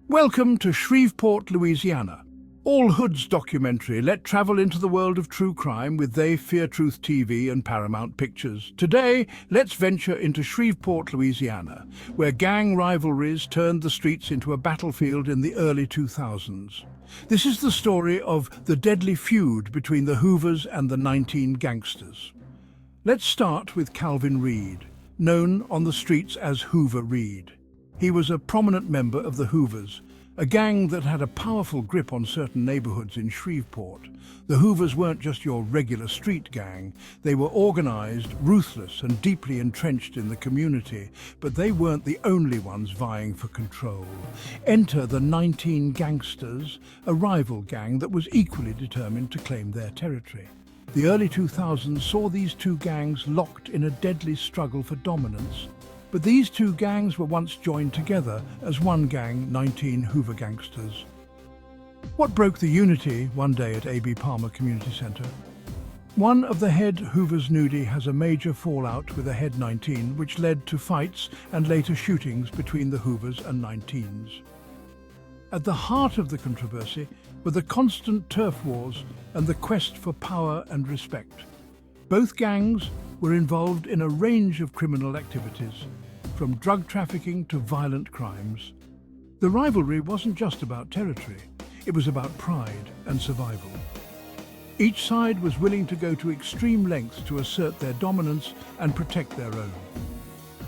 Welcome to Shreveport, Louisiana. All Hoods documentary. Let travel into the world of true crime with They Fear Truth TV and Paramount Pictures. Today, let's venture into Shreveport, Louisiana, where gang rivalries turned the streets into a battlefield in the early 2000s. This is the story of the deadly feud between the Hoovers and the 19 gangsters. Let's start with Calvin Reed, known on the streets as Hoover Reed. He was a prominent member of the Hoovers, a gang that had a powerful grip on certain neighborhoods in Shreveport. The Hoovers weren't just your regular street gang. They were organized, ruthless, and deeply entrenched in the community, but they weren't the only ones vying for control. Enter the 19 Gangsters, a rival gang that was equally determined to claim their territory. The early 2000s saw these two gangs locked in a deadly struggle for dominance. But these two gangs were once joined together as one gang, 19 Hoover Gangsters. What broke the unity one day at A.B. Palmer Community Center? One of the head Hoovers nudie has a major fallout with a head 19, which led to fights and later shootings between the Hoovers and 19s. At the heart of the controversy were the constant turf wars and the quest for power and respect. Both gangs were involved in a range of criminal activities, from drug trafficking to violent crimes. The rivalry wasn't just about territory, it was about pride and survival. Each side was willing to go to extreme lengths to assert their dominance and protect their own.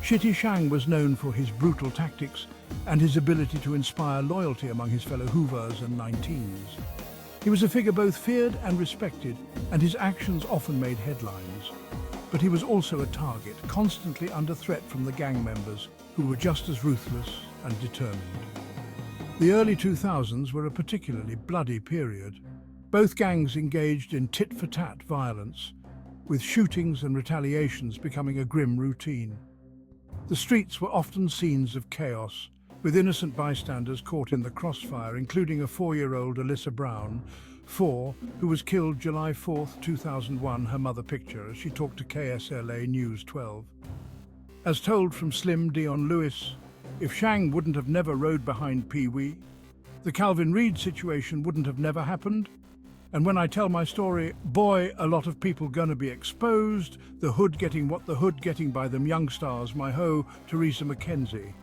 Shitty Shang was known for his brutal tactics and his ability to inspire loyalty among his fellow Hoovers and 19s. He was a figure both feared and respected, and his actions often made headlines. But he was also a target, constantly under threat from the gang members, who were just as ruthless and determined. The early 2000s were a particularly bloody period. Both gangs engaged in tit-for-tat violence, with shootings and retaliations becoming a grim routine. The streets were often scenes of chaos, with innocent bystanders caught in the crossfire, including a 4-year-old Alyssa Brown, 4, who was killed July 4, 2001, her mother picture, as she talked to KSLA News 12. As told from Slim Dion Lewis, if Shang wouldn't have never rode behind Pee Wee, the Calvin Reed situation wouldn't have never happened. And when I tell my story, boy, a lot of people gonna be exposed, the hood getting what the hood getting by them young stars, my ho, Teresa McKenzie.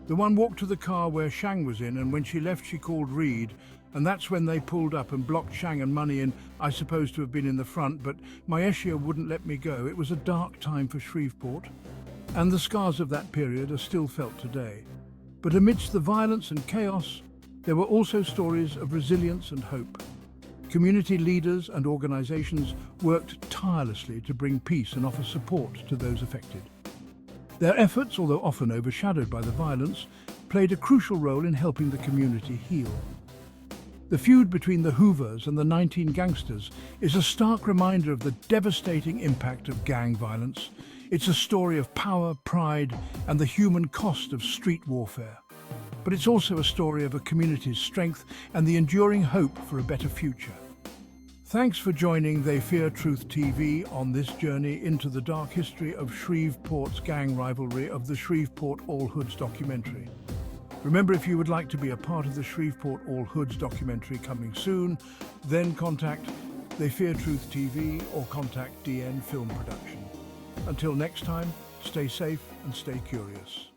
The one walked to the car where Shang was in, and when she left she called Reed, and that's when they pulled up and blocked Shang and Money in. I supposed to have been in the front, but Maesha wouldn't let me go. It was a dark time for Shreveport, and the scars of that period are still felt today. But amidst the violence and chaos, there were also stories of resilience and hope. Community leaders and organizations worked tirelessly to bring peace and offer support to those affected. Their efforts, although often overshadowed by the violence, played a crucial role in helping the community heal. The feud between the Hoovers and the 19 Gangsters is a stark reminder of the devastating impact of gang violence. It's a story of power, pride, and the human cost of street warfare. But it's also a story of a community's strength and the enduring hope for a better future. Thanks for joining They Fear Truth TV on this journey into the dark history of Shreveport's gang rivalry of the Shreveport All Hoods documentary. Remember, if you would like to be a part of the Shreveport All Hoods documentary coming soon, then contact They Fear Truth TV or contact DN Film Production. Until next time, stay safe and stay curious.